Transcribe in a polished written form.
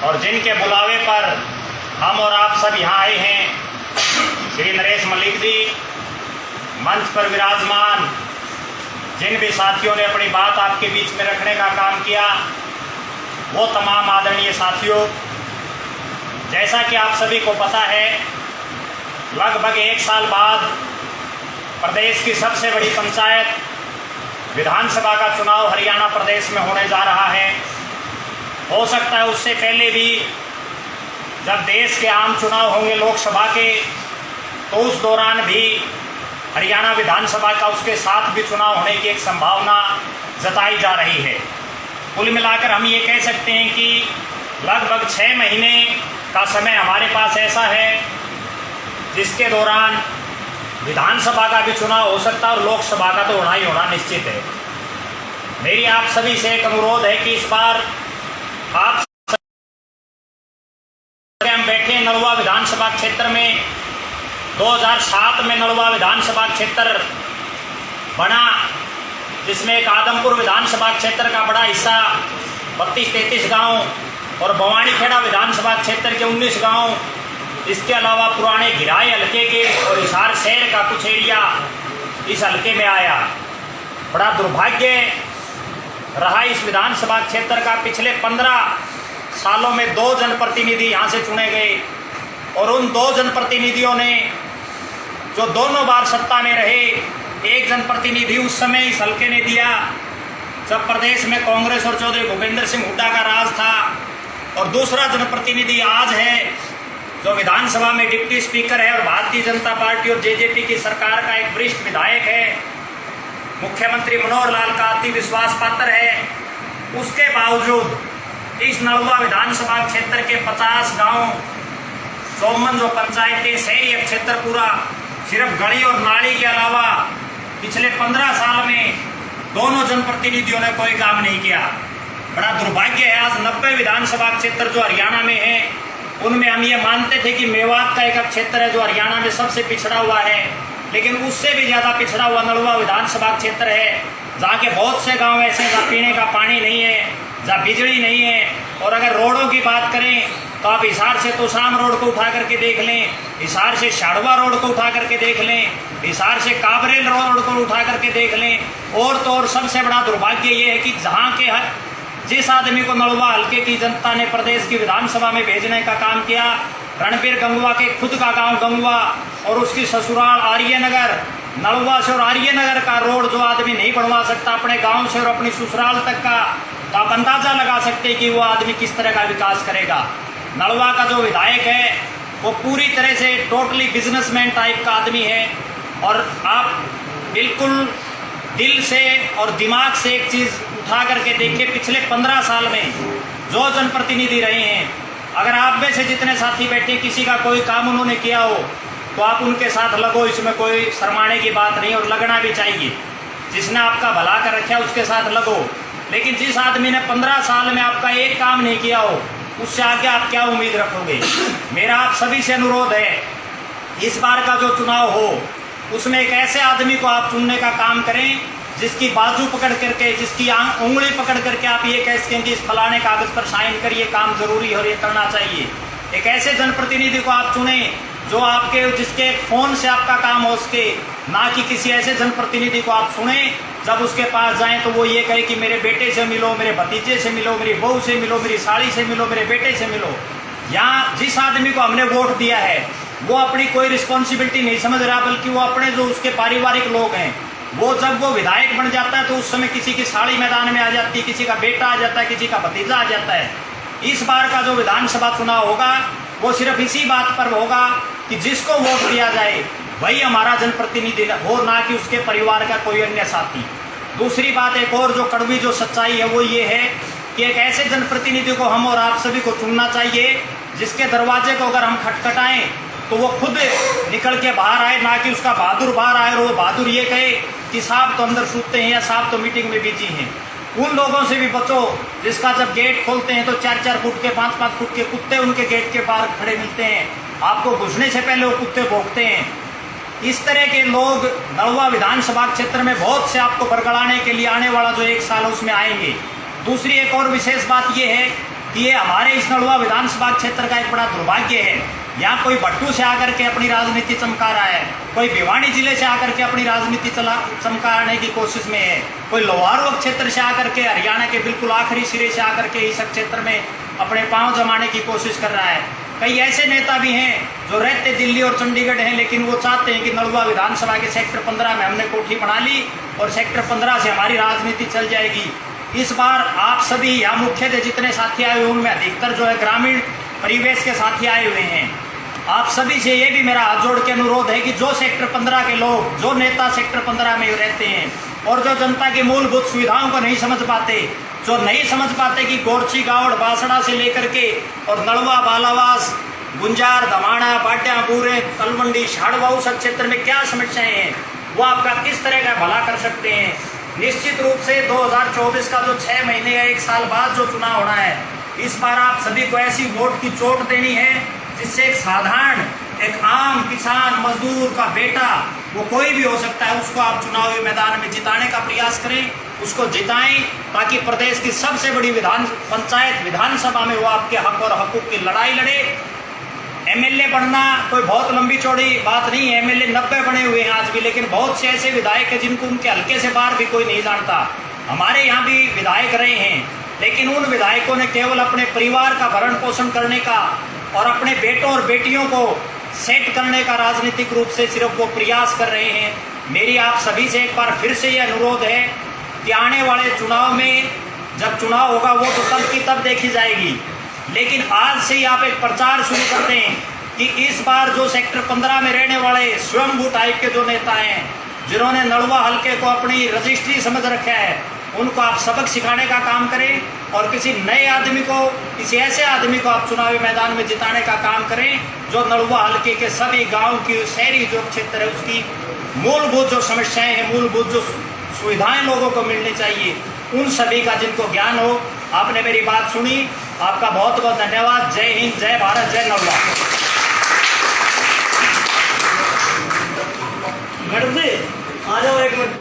और जिनके बुलावे पर हम और आप सब यहाँ आए हैं, श्री नरेश मलिक जी, मंच पर विराजमान जिन भी साथियों ने अपनी बात आपके बीच में रखने का काम किया, वो तमाम आदरणीय साथियों, जैसा कि आप सभी को पता है, लगभग 1 साल बाद प्रदेश की सबसे बड़ी पंचायत विधानसभा का चुनाव हरियाणा प्रदेश में होने जा रहा है। हो सकता है उससे पहले भी जब देश के आम चुनाव होंगे लोकसभा के, तो उस दौरान भी हरियाणा विधानसभा का उसके साथ भी चुनाव होने की एक संभावना जताई जा रही है। कुल मिलाकर हम ये कह सकते हैं कि लगभग 6 महीने का समय हमारे पास ऐसा है जिसके दौरान विधानसभा का भी चुनाव हो सकता है और लोकसभा का तो होना ही होना निश्चित है। मेरी आप सभी से एक अनुरोध है कि इस बार आप हम बैठे नलवा विधानसभा क्षेत्र में 2007 में नलवा विधानसभा क्षेत्र बना, जिसमें एक आदमपुर विधानसभा क्षेत्र का बड़ा हिस्सा 32-33 गांव और भवानीखेड़ा विधानसभा क्षेत्र के 19 गांव, इसके अलावा पुराने घिराई हल्के के और हिसार शहर का कुछ एरिया इस हल्के में आया। बड़ा दुर्भाग्य रहा इस विधानसभा क्षेत्र का। पिछले 15 सालों में 2 जनप्रतिनिधि यहाँ से चुने गए और उन 2 जनप्रतिनिधियों ने जो दोनों बार सत्ता में रहे, एक जनप्रतिनिधि उस समय इस हल्के ने दिया जब प्रदेश में कांग्रेस और चौधरी भूपेंद्र सिंह हुड्डा का राज था, और दूसरा जनप्रतिनिधि आज है जो विधानसभा में डिप्टी स्पीकर है और भारतीय जनता पार्टी और जेजेपी की सरकार का एक वरिष्ठ विधायक है, मुख्यमंत्री मनोहर लाल का अति विश्वास पात्र है। उसके बावजूद इस नलवा विधानसभा क्षेत्र के 50 गांव, 54 जो पंचायतें, शहरी क्षेत्र पूरा, सिर्फ गली और नाली के अलावा पिछले 15 साल में दोनों जनप्रतिनिधियों ने कोई काम नहीं किया। बड़ा दुर्भाग्य है। आज 90 विधानसभा क्षेत्र जो हरियाणा में है, उनमें हम ये मानते थे कि मेवात का एक क्षेत्र है जो हरियाणा में सबसे पिछड़ा हुआ है, लेकिन उससे भी ज़्यादा पिछड़ा हुआ नलवा विधानसभा क्षेत्र है, जहाँ के बहुत से गांव ऐसे हैं जहाँ पीने का पानी नहीं है, जहाँ बिजली नहीं है। और अगर रोडों की बात करें तो आप हिसार से तोशाम रोड को उठा करके देख लें, हिसार से शाड़वा रोड को उठा करके देख लें, हिसार से काबरेल रोड को उठा करके देख लें। और तो और सबसे बड़ा दुर्भाग्य ये है कि जहाँ के जिस आदमी को नलवा हल्के की जनता ने प्रदेश की विधानसभा में भेजने का काम किया, रणबीर गंगवा के खुद का गांव गंगवा और उसकी ससुराल आर्यनगर, नलवा से और आर्यनगर का रोड जो आदमी नहीं बनवा सकता अपने गांव से और अपनी ससुराल तक का, तो आप अंदाजा लगा सकते हैं कि वो आदमी किस तरह का विकास करेगा। नलवा का जो विधायक है वो पूरी तरह से टोटली बिजनेसमैन टाइप का आदमी है। और आप बिल्कुल दिल से और दिमाग से एक चीज़ उठा करके देखिए, पिछले 15 साल में जो जनप्रतिनिधि रहे हैं, अगर आप में से जितने साथी बैठे किसी का कोई काम उन्होंने किया हो तो आप उनके साथ लगो, इसमें कोई शर्माने की बात नहीं, और लगना भी चाहिए। जिसने आपका भला कर रखा उसके साथ लगो। लेकिन जिस आदमी ने 15 साल में आपका एक काम नहीं किया हो, उससे आगे आप क्या उम्मीद रखोगे। मेरा आप सभी से अनुरोध है, इस बार का जो चुनाव हो उसमें एक ऐसे आदमी को आप चुनने का काम करें जिसकी बाजू पकड़ करके, जिसकी उंगली पकड़ करके आप ये कह सकें कि इस फलाने कागज पर साइन करिए, काम जरूरी है और ये करना चाहिए। एक ऐसे जनप्रतिनिधि को आप चुने जो आपके, जिसके फोन से आपका काम हो सके, ना कि किसी ऐसे जनप्रतिनिधि को आप सुने जब उसके पास जाएं तो वो ये कहे कि मेरे बेटे से मिलो, मेरे भतीजे से मिलो, मेरी बहू से मिलो, मेरी साली से मिलो, मेरे बेटे से मिलो। यहाँ जिस आदमी को हमने वोट दिया है वो अपनी कोई रिस्पॉन्सिबिलिटी नहीं समझ रहा, बल्कि वो अपने जो उसके पारिवारिक लोग हैं, वो जब वो विधायक बन जाता है तो उस समय किसी की साली मैदान में आ जाती है, किसी का बेटा आ जाता है, किसी का भतीजा आ जाता है। इस बार का जो विधानसभा चुनाव होगा वो सिर्फ इसी बात पर होगा कि जिसको वोट दिया जाए वही हमारा जनप्रतिनिधि हो, ना कि उसके परिवार का कोई अन्य साथी। दूसरी बात एक और जो कड़वी जो सच्चाई है वो ये है कि एक ऐसे जनप्रतिनिधि को हम और आप सभी को चुनना चाहिए जिसके दरवाजे को अगर हम खटखटाएं तो वो खुद निकल के बाहर आए, ना कि उसका बहादुर बाहर आए और वो बहादुर ये कहे कि साहब तो अंदर सूतते हैं या साहब तो मीटिंग में बिजी हैं। उन लोगों से भी बचो जिसका जब गेट खोलते हैं तो 4-4 फुट के 5-5 फुट के कुत्ते उनके गेट के बाहर खड़े मिलते हैं, आपको घुसने से पहले वो कुत्ते भौंकते हैं। इस तरह के लोग नलवा विधानसभा क्षेत्र में बहुत से आपको बरगड़ाने के लिए आने वाला जो 1 साल उसमें आएंगे। दूसरी एक और विशेष बात यह है, कि ये हमारे इस नलवा विधानसभा क्षेत्र का एक बड़ा दुर्भाग्य है। यहाँ कोई भट्टू से आकर के अपनी राजनीति चमका रहा है, कोई भिवानी जिले से आकर के अपनी राजनीति चमकाने की कोशिश में है, कोई लोहारू क्षेत्र से आकर के हरियाणा के बिल्कुल आखिरी सिरे से आकर के इस क्षेत्र में अपने पांव जमाने की कोशिश कर रहा है। कई ऐसे नेता भी हैं जो रहते दिल्ली और चंडीगढ़ हैं, लेकिन वो चाहते हैं कि नलवा विधानसभा के सेक्टर 15 में हमने कोठी बना ली और सेक्टर 15 से हमारी राजनीति चल जाएगी। इस बार आप सभी यहाँ मुख्य थे जितने साथी आए हुए उनमें अधिकतर जो है ग्रामीण परिवेश के साथी आए हुए हैं। आप सभी से ये भी मेरा हाथ जोड़ के अनुरोध है कि जो सेक्टर 15 के लोग, जो नेता सेक्टर 15 में रहते हैं और जो जनता की मूलभूत सुविधाओं को नहीं समझ पाते, जो नहीं समझ पाते कि गोरची गावड़ बासड़ा से लेकर के और नलवा बालावास गुंजार धमाड़ा बाटिया बूरे तलवंडी शाड़वा उस क्षेत्र में क्या समस्याएं हैं, वो आपका किस तरह का भला कर सकते हैं। निश्चित रूप से 2024 का जो 6 महीने या 1 साल बाद जो चुनाव होना है, इस बार आप सभी को ऐसी वोट की चोट देनी है जिससे एक साधारण, एक आम किसान मजदूर का बेटा, वो कोई भी हो सकता है, उसको आप चुनावी मैदान में जिताने का प्रयास करें, उसको जिताएं ताकि प्रदेश की सबसे बड़ी विधानसभा में वो आपके हक और हकूक की लड़ाई लड़े। एमएलए बनना कोई बहुत लंबी चौड़ी बात नहीं है, एमएलए 90 बने हुए हैं आज भी, लेकिन बहुत से ऐसे विधायक हैं जिनको उनके हल्के से बाहर भी कोई नहीं जानता। हमारे यहाँ भी विधायक रहे हैं, लेकिन उन विधायकों ने केवल अपने परिवार का भरण पोषण करने का और अपने बेटों और बेटियों को सेट करने का राजनीतिक रूप से सिर्फ वो प्रयास कर रहे हैं। मेरी आप सभी से एक बार फिर से ये अनुरोध है कि आने वाले चुनाव में, जब चुनाव होगा वो तो तब की तब देखी जाएगी, लेकिन आज से ही आप एक प्रचार शुरू कर दें कि इस बार जो सेक्टर 15 में रहने वाले स्वयंभू टाइप के जो नेता हैं, जिन्होंने नलवा हल्के को अपनी रजिस्ट्री समझ रखा है, उनको आप सबक सिखाने का काम करें और किसी नए आदमी को, किसी ऐसे आदमी को आप चुनावी मैदान में जिताने का काम करें जो नलवा हल्के के सभी गाँव की, शहरी जो क्षेत्र है उसकी मूलभूत जो समस्याएँ हैं, मूलभूत जो सुविधाएँ लोगों को मिलनी चाहिए, उन सभी का जिनको ज्ञान हो। आपने मेरी बात सुनी, आपका बहुत बहुत धन्यवाद। जय हिंद, जय भारत, जय नलवा। मैडम जी आ जाओ एक मिनट।